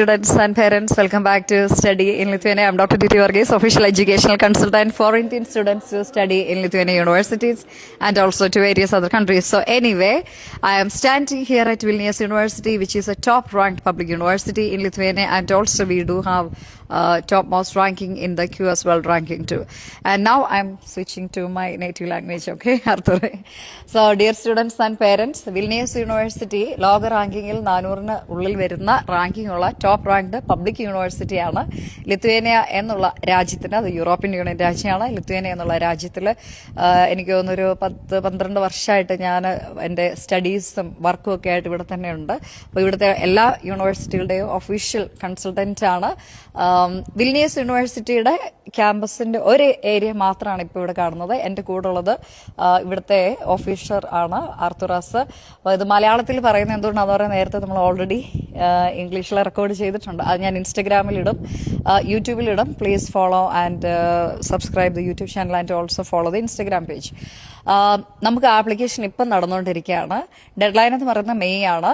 Students and parents, welcome back to Study in Lithuania. I'm Dr. Diti Varghese, official educational consultant for Indian students who study in Lithuania universities and also to various other countries. So anyway, I am standing here at Vilnius University, which is a top-ranked public university in Lithuania, and also we do have topmost ranking in the QS World Ranking too. And now I'm switching to my native language, okay, Arthur. So dear students and parents, Vilnius University ലോക റാങ്കിങ്ങിൽ 400 ഉള്ളിൽ വരുന്ന ranking ഉള്ള top ranked public യൂണിവേഴ്സിറ്റിയാണ്. Lithuania എന്നുള്ള രാജ്യത്തിന്, അത് European union രാജ്യമാണ്. Lithuania എന്നുള്ള രാജ്യത്തിൽ എനിക്ക് തോന്നുന്നൊരു 10-12 വർഷമായിട്ട് ഞാൻ എൻ്റെ സ്റ്റഡീസും വർക്കും ഒക്കെ ആയിട്ട് ഇവിടെ തന്നെ ഉണ്ട്. അപ്പോൾ ഇവിടുത്തെ എല്ലാ യൂണിവേഴ്സിറ്റികളുടെയും ഒഫീഷ്യൽ കൺസൾട്ടൻ്റ് ആണ്. വിൽനിയസ് യൂണിവേഴ്സിറ്റിയുടെ ക്യാമ്പസിൻ്റെ ഒരു ഏരിയ മാത്രമാണ് ഇപ്പോൾ ഇവിടെ കാണുന്നത്. എൻ്റെ കൂടെ ഉള്ളത് ഇവിടുത്തെ ഓഫീസർ ആണ് ആർത്തുറാസ്. അപ്പോൾ ഇത് മലയാളത്തിൽ പറയുന്നത് എന്തുകൊണ്ടാണെന്ന് പറയുന്നത് നേരത്തെ നമ്മൾ ഓൾറെഡി ഇംഗ്ലീഷിൽ റെക്കോർഡ് ചെയ്തിട്ടുണ്ട്. അത് ഞാൻ ഇൻസ്റ്റഗ്രാമിലിടും, യൂട്യൂബിലിടും. Please follow and subscribe the YouTube channel and also follow the Instagram page. നമുക്ക് ആപ്ലിക്കേഷൻ ഇപ്പം നടന്നുകൊണ്ടിരിക്കുകയാണ്. ഡെഡ് ലൈൻ എന്ന് പറയുന്നത് മെയ് ആണ്.